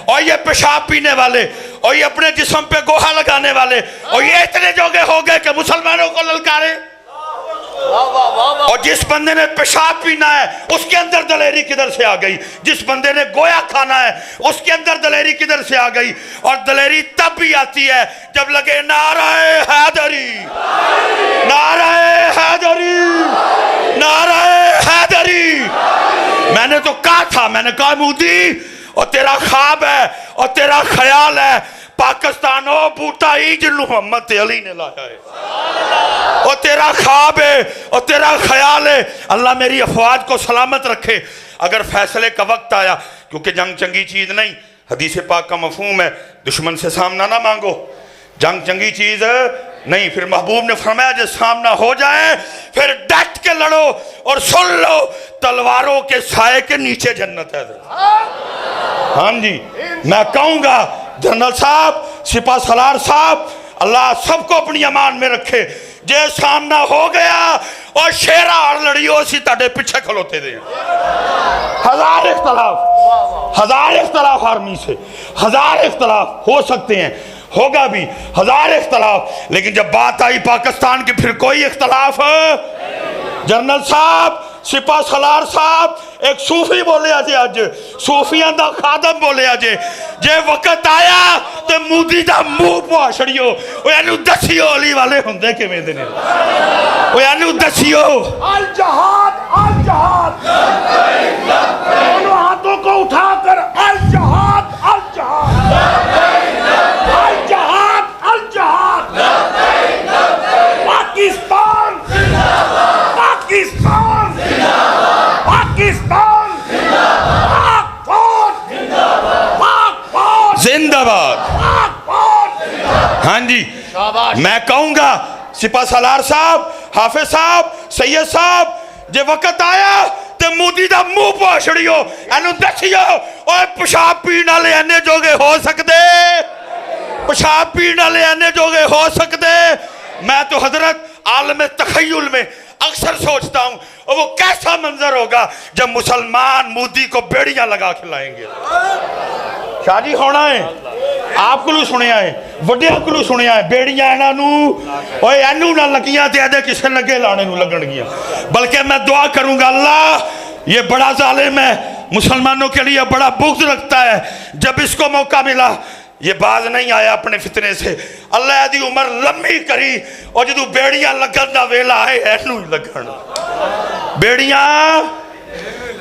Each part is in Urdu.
اور یہ پیشاب پینے والے اور یہ اپنے جسم پہ گوہا لگانے والے اور یہ اتنے جوگے ہو گئے کہ مسلمانوں کو للکارے. اور جس بندے نے پیشاب پینا ہے اس کے اندر دلیری کدھر سے آ گئی؟ جس بندے نے گویا کھانا ہے اس کے اندر دلیری کدھر سے آ گئی؟ اور دلیری تب بھی آتی ہے جب لگے نعرہ حیدری، نعرہ حیدری، نعرہ حیدری. میں نے تو کہا تھا، میں نے کہا مودی اور تیرا خواب ہے اور تیرا خیال ہے پاکستان ہو بوٹا ہی جن محمد علی نے لایا ہے، اور تیرا خواب ہے اور تیرا خیال ہے. اللہ میری افواج کو سلامت رکھے. اگر فیصلے کا وقت آیا، کیونکہ جنگ چنگی چیز نہیں، حدیث پاک کا مفہوم ہے دشمن سے سامنا نہ مانگو، جنگ چنگی چیز نہیں. پھر محبوب نے فرمایا جب سامنا ہو جائے پھر ڈٹ کے لڑو اور سن لو تلواروں کے سائے کے نیچے جنت ہے. ہاں جی، میں کہوں گا جنرل صاحب، سپاہ سالار صاحب، اللہ سب کو اپنی امان میں رکھے. جے سامنا ہو گیا اور شیرہ اور لڑیوں اسی تاڑے پیچھے کھلوتے دیں. ہزار اختلاف آرمی سے، ہزار اختلاف ہو سکتے ہیں، ہوگا بھی ہزار اختلاف، لیکن جب بات آئی پاکستان کی پھر کوئی اختلاف. جنرل صاحب، سپاہ سالار صاحب، ایک صوفی بولے آجے آج، صوفیاں دا خادم بولے آجے جے وقت آیا تو مودی دا منہ پوا چھڑیو. وہ یعنی دسیو علی والے ہوندے کے میں دینے، وہ یعنی دسیو الجہاد الجہاد، دونوں ہاتھوں کو اٹھا کر الجہاد الجہاد، الجہاد الجہاد. پاکستان پاکستان پاکستان، پاک فوج پاک فوج زندہ باد. پاک فوج. ہاں جی، میں کہوں گا سپاہ سالار صاحب، حافظ صاحب، سید صاحب، جے وقت آیا تے مودی دا منہ پوا چھڑیو. اینو دسیو اوے پیشاب پین والے اینے جوگے ہو سکدے، پیشاب پین والے اینے جوگے ہو سکدے. میں تو حضرت عالم تخیل میں اکثر سوچتا ہوں اور وہ کیسا منظر ہوگا جب مسلمان مودی کو بیڑیاں لگا کے لائیں گے. شاہ جی ہونا ہے، آپ کو سنے آئے، وڈیاں کو سنے آئے، بیڑیاں اینا نو اوے اینو نہ لگیاں تے ایدے کسے لگے لانے نو لگن گیا. بلکہ میں دعا کروں گا اللہ یہ بڑا ظالم ہے، مسلمانوں کے لیے بڑا بغض رکھتا ہے. جب اس کو موقع ملا یہ باز نہیں آیا اپنے فتنے سے. اللہ دی عمر لمبی کری اور جدو بیڑیاں لگن دا ویلا آئے اینو ہی لگن بیڑیاں.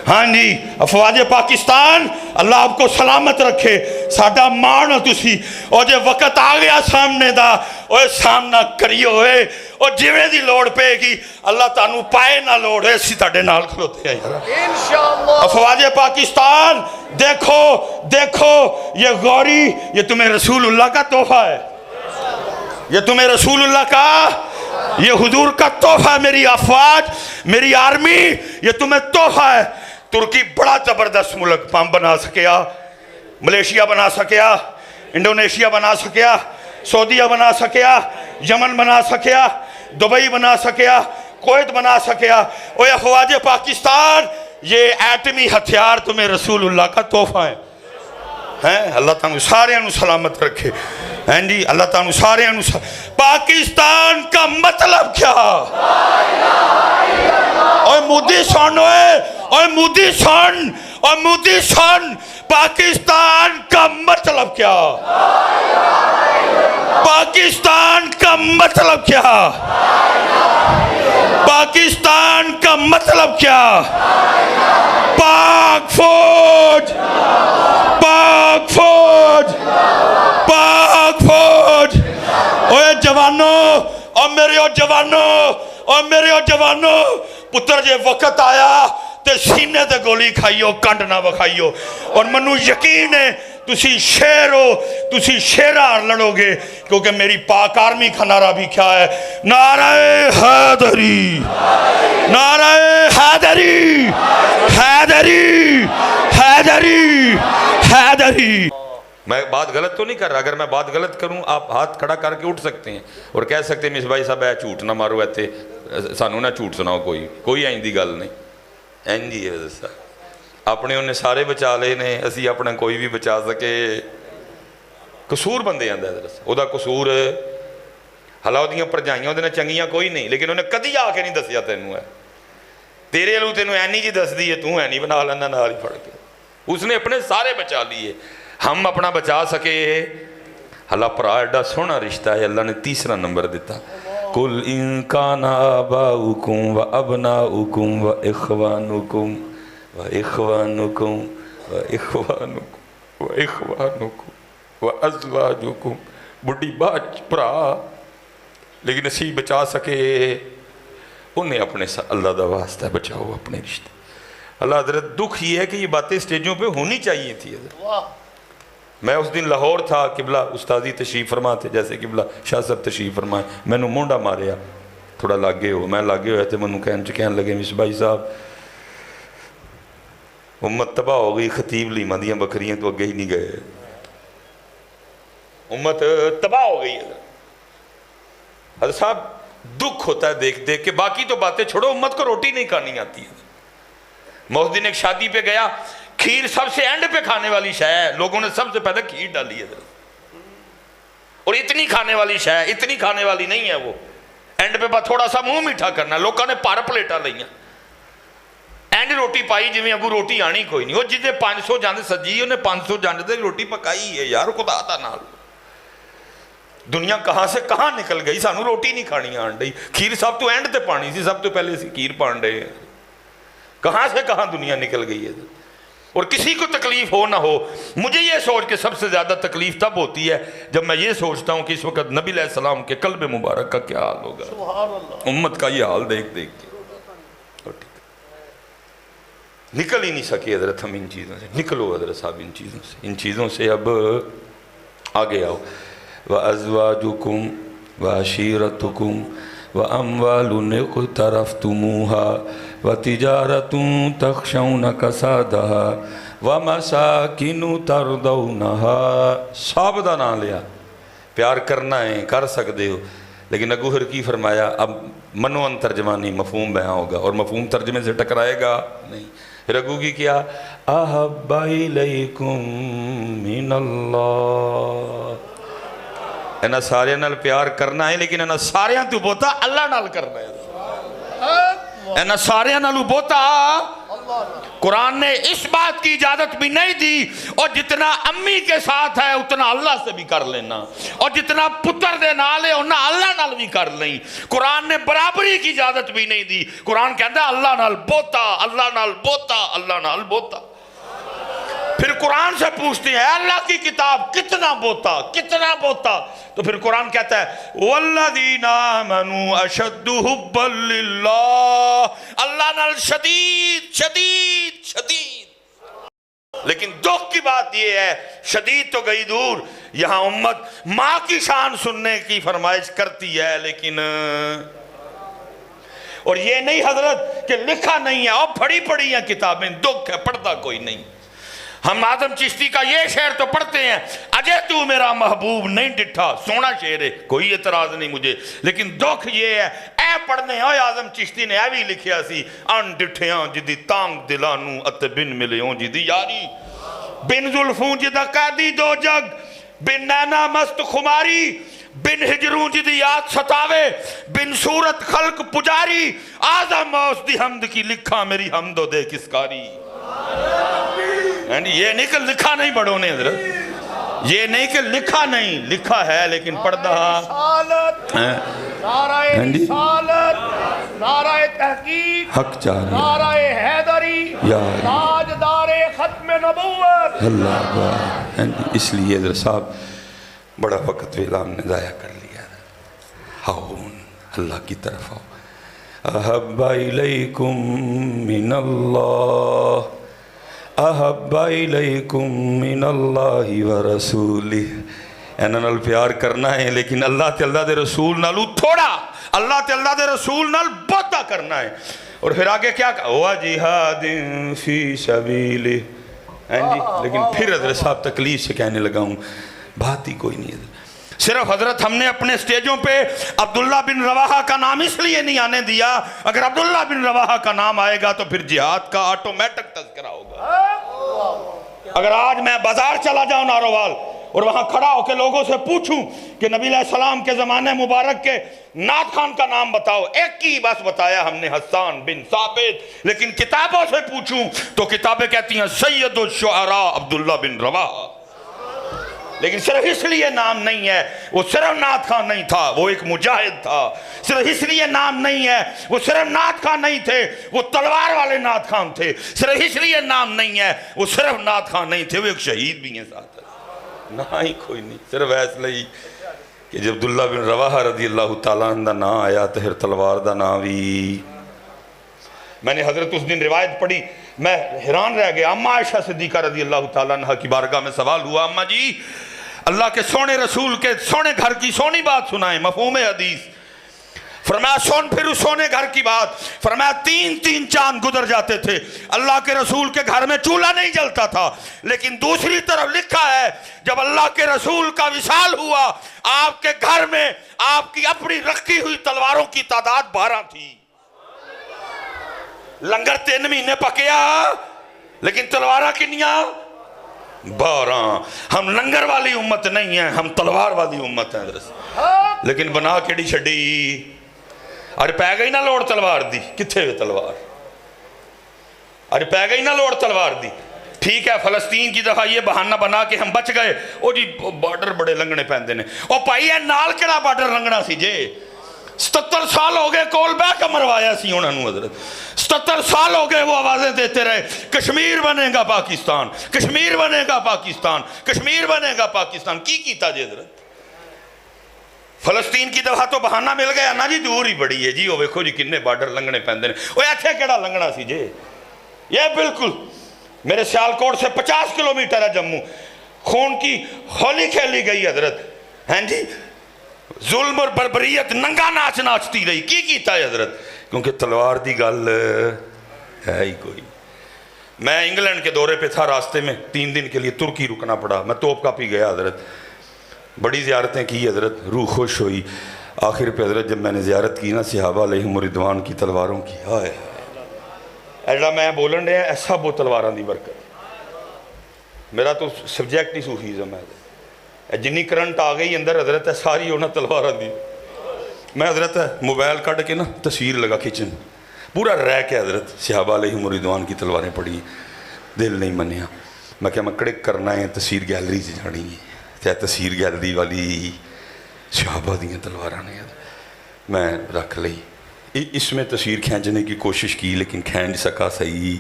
ہاں جی، افواج پاکستان اللہ آپ کو سلامت رکھے. ساڈا مان ہو تسی، اور جے وقت آ گیا سامنے دا اوے سامنا کریو ہوئے اور جویں دی لوڑ پے گی اللہ تانوں پائے نہ لوڑ ہے اسی تاڑے نال کھلوتے ہیں. انشاءاللہ افواج پاکستان دیکھو دیکھو، یہ غوری یہ تمہیں رسول اللہ کا تحفہ ہے، یہ تمہیں رسول اللہ کا، یہ حضور کا تحفہ ہے. میری افواج، میری آرمی، یہ تمہیں تحفہ ہے. ترکی بڑا زبردست ملک بنا سکیا، ملیشیا بنا سکیا، انڈونیشیا بنا سکیا، سعودیہ بنا سکیا، یمن بنا سکیا، دبئی بنا سکیا، کویت بنا سکیا. اوہ افواج پاکستان یہ ایٹمی ہتھیار تمہیں رسول اللہ کا تحفہ ہے. اللہ تعالیٰ سارے انو سلامت رکھے. ہیں جی، اللہ تعالیٰ سارے انو پاکستان کا مطلب کیا؟ اور مودی سن ہوئے، اور مودی سن، اور مودی سن، پاکستان کا مطلب کیا؟ پاکستان کا مطلب کیا؟ پاکستان کا مطلب کیا؟ پاک فوج، پاک فوج، پاک فوج. اوے جوانوں اور میرے او جوانوں اور میرے او جوانوں، پتر جے وقت آیا تے سینے تے گولی کھائیو، کنڈ نہ بکھائیو. اور منو یقین ہے تسی شیر ہو، تسی شیرہ لڑو گے، کیونکہ میری پاک آرمی کا نعرہ بھی کیا ہے؟ نعرہ حیدری، نعرہ حیدری، حیدری، حیدری، حیدری. میں بات غلط تو نہیں کر رہا، اگر میں بات غلط کروں آپ ہاتھ کھڑا کر کے اٹھ سکتے ہیں اور کہہ سکتے ہیں مس بھائی صاحب اے جھوٹ نہ مارو، ایتے سانوں نہ جھوٹ سناؤ، کوئی آئندی گل نہیں. این جی ہے صاحب اپنے انہیں سارے بچا لے نے، اسی اپنا کوئی بھی بچا سکے۔ قصور بندے آندا ہے دراصل، وہ قصور حالا وہ پرجائیاں وہ چنگیاں کوئی نہیں، لیکن انہیں کدی آ کے نہیں دسیا تینوں ہے، تیرے لو تینوں اینی جی دس دی ہے، تو اینی بنا لینا نال ہی پڑ کے۔ اس نے اپنے سارے بچا لیے، ہم اپنا بچا سکے؟ اللہ پرا ایڈا سونا رشتہ ہے، اللہ نے تیسرا نمبر دیتا، قُلْ إِن كَانَ آبَاؤُكُمْ وَأَبْنَاؤُكُمْ وَإِخْوَانُكُمْ وَإِخْوَانُكُمْ وَإِخْوَانُكُمْ وَإِخْوَانُكُمْ وَأَزْوَاجُكُمْ بڑی بات پرا، لیکن اسی بچا سکے انہیں اپنے اللہ دا واسطہ بچاؤ اپنے رشتے۔ اللہ حضرت دکھ یہ ہے کہ یہ باتیں سٹیجوں پہ ہونی چاہیے تھی حضرت۔ میں اس دن لاہور تھا، قبلہ استاذی تشریف فرما تھے، جیسے قبلہ شاہ صاحب تشریف فرمائے، میں نے مونڈا ماریا تھوڑا لاگے ہو، میں لاگے ہوئے تھے، میں نے کہنے لگے مصباحی صاحب امت تباہ ہو گئی، خطیب لیمہ دیاں بکریاں تو اگے ہی نہیں گئے، امت تباہ ہو گئی ہے۔ حضرت صاحب دکھ ہوتا ہے دیکھ دیکھ کے، باقی تو باتیں چھوڑو، امت کو روٹی نہیں کھانی آتی ہے۔ میں اس دن ایک شادی پہ گیا، کھیر سب سے اینڈ پہ کھانے والی شے ہے، لوگوں نے سب سے پہلے کھیر ڈالی ہے، اور اتنی کھانے والی شے ہے، اتنی کھانے والی نہیں ہے وہ، اینڈ پہ تھوڑا سا منہ میٹھا کرنا، لوگوں نے پر پلیٹاں لئیاں، اینڈ روٹی پائی جی میں اگو روٹی آنی کوئی نہیں، وہ جدے 500 جاندے سجی انہیں 500 جاندے دے روٹی پکائی ہے، یار خدا دا نال دنیا کہاں سے کہاں نکل گئی، سانو روٹی نہیں کھانی آن ڈئی، کھیر سب تو اینڈ تے پانی سی، سب تو پہلے سی کھیر پان ڈے، کہاں سے کہاں دنیا نکل گئی ہے۔ اور کسی کو تکلیف ہو نہ ہو، مجھے یہ سوچ کے سب سے زیادہ تکلیف تب ہوتی ہے جب میں یہ سوچتا ہوں کہ اس وقت نبی علیہ السلام کے قلب مبارک کا کیا حال ہوگا، امت کا یہ حال دیکھ دیکھ کے نکل ہی نہیں سکے حضرت ہم ان چیزوں سے۔ نکلو حضرت صاحب ان چیزوں سے اب آگے آؤ۔ وَأَزْوَاجُكُمْ وَعَشِيرَتُكُمْ وَأَمْوَالٌ اقْتَرَفْتُمُوهَا وَتِجَارَةٌ تَخْشَوْنَ كَسَادَهَا وَمَسَاكِنُ تَرْضَوْنَهَا، سب دا نام لیا، پیار کرنا ہے کر سکتے ہو، لیکن اگو پھر کی فرمایا، اب منو ان ترجمانی مفہوم بیان ہوگا، اور مفہوم ترجمے سے ٹکرائے گا نہیں۔ پھر اگو کی کیا، احب الیکم من اللہ، انہا سارے نال پیار کرنا ہے، لیکن انہا سارے تو بوتا اللہ نال کرنا ہے، انہا سارے نال بوتا۔ قرآن نے اس بات کی اجازت بھی نہیں دی، اور جتنا امی کے ساتھ ہے اتنا اللہ سے بھی کر لینا، اور جتنا پتر دے نال ہے اتنا اللہ نال بھی کر لیں۔ قرآن نے برابری کی اجازت بھی نہیں دی، قرآن کہتا ہے اللہ نال بوتا، اللہ نال بوتا، اللہ نال بوتا۔ پھر قرآن سے پوچھتے ہیں اللہ کی کتاب کتنا بوتا، کتنا بوتا؟ تو پھر قرآن کہتا ہے وَالَّذِينَ آمَنُوا أَشَدُّ حُبًّا لِلَّهِ، اللہ نال شدید شدید شدید۔ لیکن دکھ کی بات یہ ہے، شدید تو گئی دور، یہاں امت ماں کی شان سننے کی فرمائش کرتی ہے، لیکن اور یہ نہیں حضرت کہ لکھا نہیں ہے، اور پڑھی پڑھی ہیں کتابیں، دکھ ہے پڑھتا کوئی نہیں۔ ہم آدم چشتی کا یہ شعر تو پڑھتے ہیں، اجے تو میرا محبوب نہیں ڈٹھا، سونا شعر ہے، کوئی اعتراض نہیں مجھے، لیکن دکھ یہ ہے اے پڑھنے ہوئے آدم چشتی نے ایوی لکھیا سی، ان ڈٹھیاں جدی تانگ دلانو ات بن ملیوں جدی یاری، بن زلفوں جدہ قیدی دو جگ، بن نینا مست خماری، بن ہجروں جدی یاد ستاوے، بن صورت خلق پجاری، آدم موس دی حمد کی لکھا میری حمد و دے کس کاری۔ یہ نہیں کہ لکھا نہیں بڑھوں نے حضرت، یہ نہیں کہ لکھا نہیں، لکھا ہے لیکن پڑھتا نعرہ رسالت، نعرہ تحقیق، حق جاری، نعرہ حیدری، تاجدار ختم نبوت۔ اللہ اکبر۔ اس لیے حضرت صاحب بڑا وقت ویلام نے ضائع کر لیا، ہاؤن اللہ کی طرف آؤ۔ احب الیکم من اللہ، احب الیکم من اللہ ورسولہ، انہاں نال پیار کرنا ہے لیکن اللہ تے اللہ دے رسول نالو تھوڑا، اللہ تے اللہ دے رسول نال بہتا کرنا ہے۔ اور پھر آگے کیا کہا وَجِہَادٍ فِي سَبِيلِهِ، لیکن پھر حضرت صاحب تکلیف سے کہنے لگا ہوں بات ہی کوئی نہیں ہے۔ صرف حضرت ہم نے اپنے سٹیجوں پہ عبداللہ بن رواحہ کا نام اس لیے نہیں آنے دیا، اگر عبداللہ بن رواحہ کا نام آئے گا تو پھر جہاد کا آٹومیٹک تذکرہ ہوگا. اگر آج میں بازار چلا جاؤں ناروال اور وہاں کھڑا ہو کے لوگوں سے پوچھوں کہ نبی علیہ السلام کے زمانے مبارک کے نعت خان کا نام بتاؤ، ایک کی بس بتایا ہم نے، حسان بن ثابت. لیکن کتابوں سے پوچھوں تو کتابیں کہتی ہیں سید الشعراء عبداللہ بن رواحہ. لیکن صرف اس لیے نام نہیں ہے وہ صرف نعت خان نہیں تھا، وہ ایک مجاہد تھا. صرف اس لیے نام نہیں ہے وہ صرف نعت خان نہیں تھے، وہ تلوار والے نعت خان تھے. صرف اس لیے نام نہیں ہے وہ صرف نعت خان نہیں تھے، وہ ایک شہید بھی ہیں ساتھ. نہ ہی کوئی نہیں، صرف ایسا ہی کہ جب عبداللہ بن رواحہ رضی اللہ تعالیٰ عنہ دا نام آیا تو پھر تلوار دا نام بھی. میں نے حضرت اس دن روایت پڑھی، میں حیران رہ گیا. اماں عائشہ صدیقہ رضی اللہ تعالیٰ عنہ کی بارگاہ میں سوال ہوا، اماں جی اللہ کے سونے رسول کے سونے گھر کی سونی بات سنائیں، مفہوم حدیث. فرمایا سن پھر اس سونے گھر کی بات. فرمایا 3 چاند گزر جاتے تھے، اللہ کے رسول کے گھر میں چولہا نہیں جلتا تھا. لیکن دوسری طرف لکھا ہے جب اللہ کے رسول کا وصال ہوا، آپ کے گھر میں آپ کی اپنی رکھی ہوئی تلواروں کی تعداد 12 تھی. لنگر 3 مہینے پکیا لیکن تلوارہ کنیاں 12. ہم لنگر والی امت نہیں ہیں، ہم تلوار والی امت ہیں. لیکن بنا کیڑی چھڑی، ارے پہ گئی نہ لوڑ تلوار دی. کتھے ہوئے تلوار؟ ارے پہ گئی نہ لوڑ تلوار دی. ٹھیک ہے فلسطین کی دفعہ یہ بہانہ بنا کے ہم بچ گئے، او جی بارڈر بڑے لنگنے پہندے نے. او پائی ہے نال کڑا بارڈر لنگنا سی جے. 77 سال ہو گئے کول بہ کے مروایا سی انہوں نے حضرت. 77 سال ہو گئے وہ آوازیں دیتے رہے کشمیر بنے گا پاکستان، کشمیر بنے گا پاکستان، کشمیر بنے گا پاکستان. کی کیتا جی حضرت؟ فلسطین کی دفعہ تو بہانہ مل گیا نا جی، دور ہی بڑی ہے جی. وہ ویکھو جی کنے بارڈر لنگنے پہندے نے. وہ ایتھے کیڑا لنگنا سی جے. یہ بالکل میرے سیالکوٹ سے 50 کلومیٹر ہے جموں. خون کی ہولی کھیلی گئی حضرت. ہیں جی ظلم اور بربریت ننگا ناچ ناچتی رہی. کی کیتا ہے حضرت؟ کیونکہ تلوار دی گل ہے ہی کوئی. میں انگلینڈ کے دورے پہ تھا، راستے میں 3 دن کے لیے ترکی رکنا پڑا. میں توپ کاپی گیا حضرت، بڑی زیارتیں کی حضرت، روح خوش ہوئی. آخر پہ حضرت جب میں نے زیارت کی نا صحابہ علیہم رضوان کی تلواروں کی، ہائے ایڈا میں بولن رہا ایسا وہ تلواراں دی برکت. میرا تو سبجیکٹ ہی صوفیزم ہے. جنی کرنٹ آ گئی اندر حضرت ہے ساری ہونا تلواراں دی. میں حضرت ہے موبائل کٹ کے نا تصویر لگا کچن پورا رہ کے حضرت صحابہ علیہم رضوان کی تلواریں پڑھی. دل نہیں منیا. میں کہا میں کڑک کرنا ہے تصویر گیلری سے جانی ہے، کیا تصویر گیلری والی صحابہ دیاں تلواراں نے میں رکھ لئی. اس میں تصویر کھینچنے کی کوشش کی لیکن کھینچ سکا صحیح.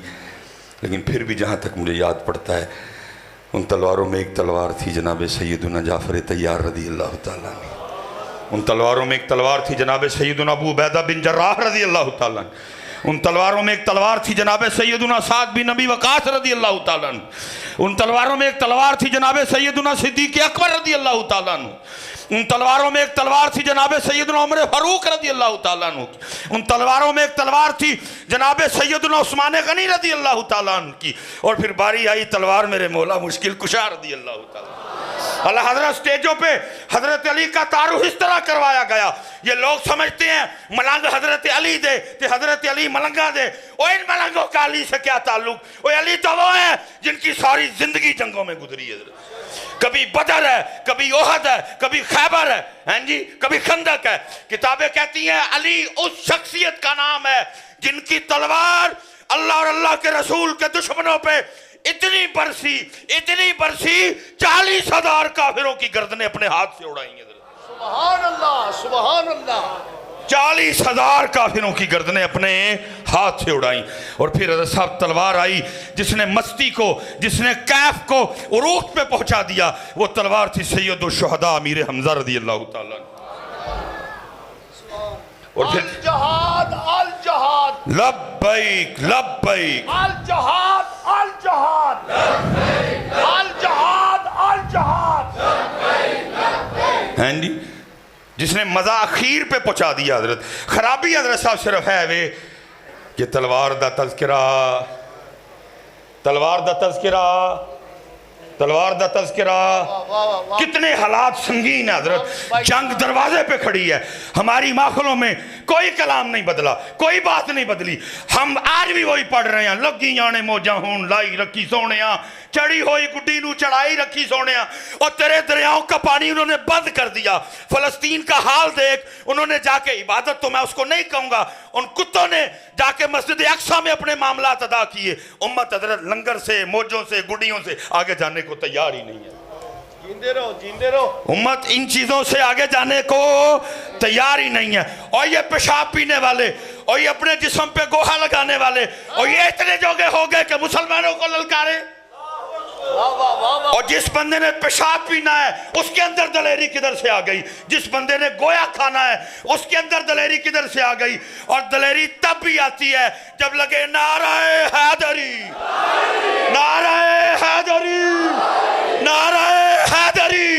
لیکن پھر بھی جہاں تک مجھے یاد پڑتا ہے ان تلواروں میں ایک تلوار تھی جناب سیدنا جعفر طیار رضی اللہ تعالیٰ عنہ. ان تلواروں میں ایک تلوار تھی جناب سیدنا ابو عبیدہ بن جراح رضی اللہ تعالیٰ عنہ. ان تلواروں میں ایک تلوار تھی جناب سیدنا سعد بن ابی وقاص رضی اللہ تعالیٰ عنہ. ان تلواروں میں ایک تلوار تھی جناب سیدنا صدیق اکبر رضی اللہ تعالیٰ عنہ. ان تلواروں میں ایک تلوار تھی جناب سیدنا عمر فاروق رضی اللہ تعالیٰ عنہ. ان تلواروں میں ایک تلوار تھی جناب سیدنا عثمان غنی رضی اللہ تعالیٰ عنہ کی. اور پھر باری آئی تلوار میرے مولا مشکل کشا رضی اللہ تعالیٰ عنہ. اللہ حضرت سٹیجوں پہ حضرت علی کا تعارف اس طرح کروایا گیا. یہ لوگ سمجھتے ہیں ملنگ حضرت علی دے تے حضرت علی ملنگا دے. اور ان ملنگوں کا علی سے کیا تعلق؟ وہ علی تو وہ ہیں جن کی ساری زندگی جنگوں میں گزری ہے. کبھی بدر ہے، کبھی احد ہے، کبھی خیبر ہے، ہیں جی کبھی خندق ہے. کتابیں کہتی ہیں علی اس شخصیت کا نام ہے جن کی تلوار اللہ اور اللہ کے رسول کے دشمنوں پہ اتنی برسی 40,000 کافروں کی گردنیں اپنے ہاتھ سے اڑائی ہیں. سبحان اللہ سبحان اللہ. 40,000 کافروں کی گردنیں اپنے ہاتھ سے اڑائیں. اور پھر حضرت صاحب تلوار آئی جس نے مستی کو، جس نے کیف کو عروج پہ پہنچا دیا. وہ تلوار تھی سید الشہداء امیر حمزہ رضی اللہ تعالیٰ. اور پھر الجہاد الجہاد لبیک لبیک الجہاد الجہاد الجہاد الجہاد. ہیں جی جس نے مزہ اخیر پہ پہنچا دیا. حضرت خرابی حضرت صاحب صرف ہے وے کہ تلوار دا تذکرہ تلوار دا تذکرہ، کتنے حالات سنگین ہیں حضرت، جنگ دروازے پہ کھڑی ہے، ہماری محفلوں میں کوئی کلام نہیں بدلا، کوئی بات نہیں بدلی، ہم آج بھی وہی پڑھ رہے ہیں، لگی جانے موجاں ہون لائی رکھی سونیاں، چڑھی ہوئی گڈی نو چڑھائی رکھی سونیاں، اور تیرے دریاؤں کا پانی انہوں نے بند کر دیا۔ فلسطین کا حال دیکھ، انہوں نے جا کے عبادت تو میں اس کو نہیں کہوں گا، ان کتوں نے جا کے مسجد اقصیٰ میں اپنے معاملات ادا کیے، امت حضرت لنگر سے موجوں سے گڈیوں سے آگے جانے کو تیار ہی نہیں ہے۔ جیندے رہو امت ان چیزوں سے آگے جانے کو تیار ہی نہیں ہے۔ اور یہ پیشاب پینے والے، اور یہ اپنے جسم پہ گوہا لگانے والے، اور یہ اتنے جوگے ہو گئے کہ مسلمانوں کو للکارے۔ اور جس بندے نے پیشاب پینا ہے اس کے اندر دلیری کدھر سے آ گئی، جس بندے نے گویا کھانا ہے اس کے اندر دلیری کدھر سے آ گئی۔ اور دلیری تب بھی آتی ہے جب لگے نعرہ حیدری، نعرہ حیدری، نعرہ حیدری۔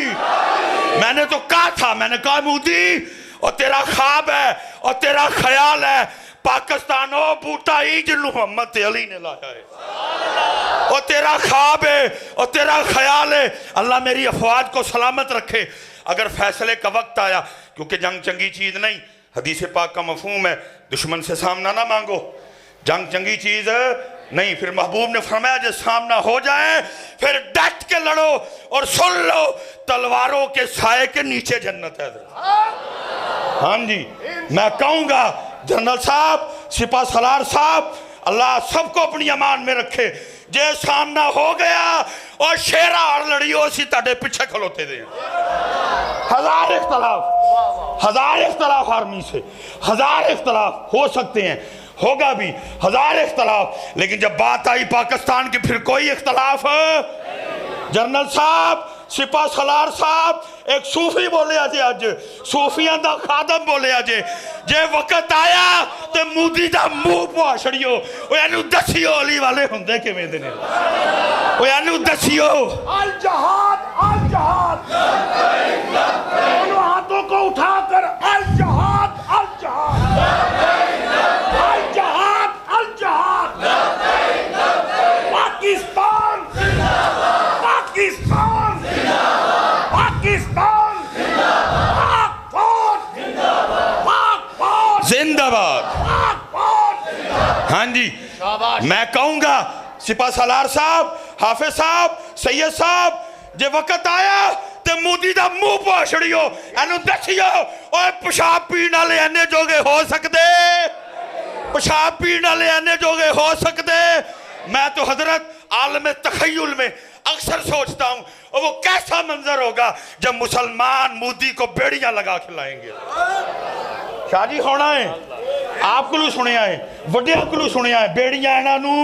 میں نے تو کہا تھا، میں نے کہا مودی اور تیرا خواب ہے اور تیرا خیال ہے پاکستان او بوٹا ہی جنہوں محمد علی نے لایا ہے، اور تیرا خواب ہے اور تیرا خیال ہے۔ اللہ میری افواج کو سلامت رکھے۔ اگر فیصلے کا وقت آیا، کیونکہ جنگ چنگی چیز نہیں، حدیث پاک کا مفہوم ہے دشمن سے سامنا نہ مانگو، جنگ چنگی چیز نہیں۔ پھر محبوب نے فرمایا جب سامنا ہو جائے پھر ڈٹ کے لڑو اور سن لو تلواروں کے سائے کے نیچے جنت ہے۔ ہاں جی، میں کہوں گا جنرل صاحب، سپاہ سالار صاحب، اللہ سب کو اپنی امان میں رکھے۔ جے سامنا ہو گیا اور شیرہ اور لڑیو اسی تاڑے پیچھے کھلوتے دیں۔ ہزار اختلاف آرمی سے، ہزار اختلاف ہو سکتے ہیں، ہوگا بھی ہزار اختلاف، لیکن جب بات آئی پاکستان کی پھر کوئی اختلاف ہے۔ جنرل صاحب، سپاہ سالار صاحب، ایک صوفی بولے آجے، آج صوفیاں دا خادم بولے آجے، جے وقت آیا تو مودی دا منہ پوا چھڑیو، وہ یعنی دسیو علی والے ہوندے کے میں دینے، وہ یعنی دسیو الجہاد الجہاد، دونوں ہاتھوں کو اٹھا کر الجہاد الجہاد، الجہاد الجہاد، پاکستان پاکستان پاکستان، پاک فوج پاک فوج زندہ باد۔ پاک فوج۔ ہاں جی، میں کہوں گا سپاہ سالار صاحب، حافظ صاحب، سید صاحب، جے وقت آیا تے مودی دا منہ پا چھڑیو، اینو دسیو اوے پیشاب پینے والے اینے جوگے ہو سکتے، پیشاب پینے والے اینے جوگے ہو سکتے۔ میں تو حضرت عالم تخیل میں اکثر سوچتا ہوں اور وہ کیسا منظر ہوگا جب مسلمان مودی کو بیڑیاں لگا کھلائیں گے۔ شاہ جی ہونا ہے، آپ کو لو سنے آئے، وڈیاں کو لو سنے آئے، بیڑیاں اینا نو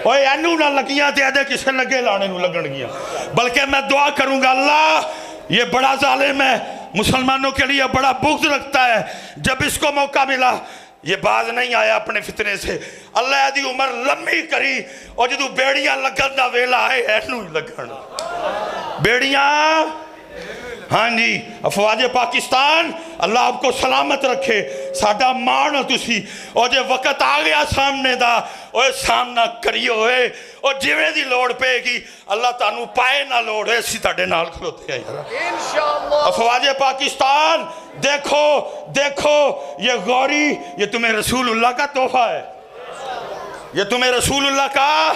اوہ اینو نہ لگیاں تے ایدے کسے لگے لانے نو لگن گیاں۔ بلکہ میں دعا کروں گا اللہ یہ بڑا ظالم ہے، مسلمانوں کے لیے بڑا بغض رکھتا ہے، جب اس کو موقع ملا یہ باز نہیں آیا اپنے فتنے سے، اللہ دی عمر لمبی کری اور جدو بیڑیاں لگن دا ویلا آئے اینو ہی لگن بیڑیاں۔ ہاں جی، افواج پاکستان اللہ آپ کو سلامت رکھے، ساڈا مان تسی، اور جے وقت آ گیا سامنے دا اوہ سامنا کریو ہوئے، اور جیویں دی لوڑ پے گی اللہ تانوں پائے نہ لوڑ ہے، اسی تاڑے نال کھلوتے ہیں یارا۔ انشاءاللہ افواج پاکستان دیکھو دیکھو، یہ غوری یہ تمہیں رسول اللہ کا تحفہ ہے، یہ تمہیں رسول اللہ کا،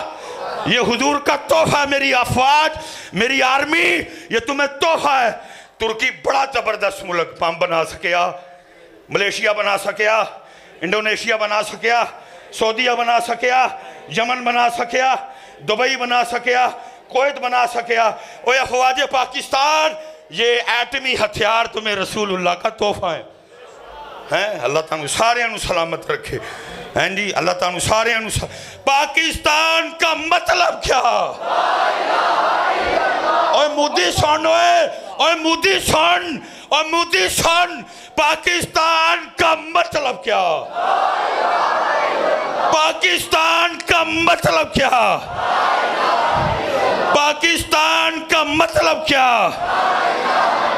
یہ حضور کا تحفہ ہے۔ میری افواج، میری آرمی، یہ تمہیں تحفہ ہے۔ ترکی بڑا زبردست ملک بم بنا سکیا، ملیشیا بنا سکیا، انڈونیشیا بنا سکیا، سعودیہ بنا سکیا، یمن بنا سکیا، دبئی بنا سکیا، کویت بنا سکیا۔ اوہ افواج پاکستان، یہ ایٹمی ہتھیار تمہیں رسول اللہ کا تحفہ ہے۔ اللہ تعالیٰ سارے انہوں سلامت رکھے۔ ہیں جی، اللہ تعالیٰ سارے انہوں پاکستان کا مطلب کیا؟ اوہ مودی سن، اوہ مودی سن، اوہ مودی سن، پاکستان کا مطلب کیا؟ پاکستان کا مطلب کیا؟ پاکستان کا مطلب کیا؟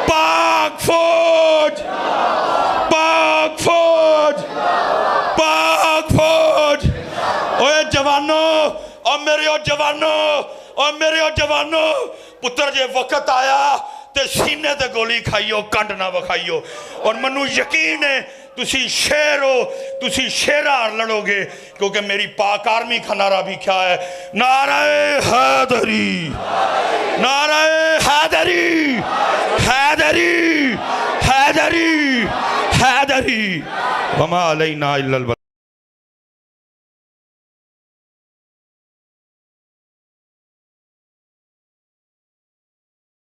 پاک فوج، پاک فوج، پاک فوج۔ اوہ جوانوں، اور میرے جوانوں، اور میرے جوانوں، ਪੁੱਤਰ ਜੇ ਵਕਤ ਆਇਆ ਤੇ ਸੀਨੇ ਤੇ ਗੋਲੀ ਖਾਈਓ, ਕੰਡ ਨਾ ਵਿਖਾਈਓ। ਔਰ ਮੈਨੂੰ ਯਕੀਨ ਹੈ ਤੁਸੀਂ ਸ਼ੇਰ ਹੋ, ਤੁਸੀਂ ਸ਼ੇਰਾਂ ਲੜੋਗੇ, ਕਿਉਂਕਿ ਮੇਰੀ ਪਾਕ ਆਰਮੀ کا نعرہ بھی کیا ہے؟ نعرہ حیدری، نعرہ حیدری، حیدری، حیدری، حیدری، وما علینا الا البلاغ۔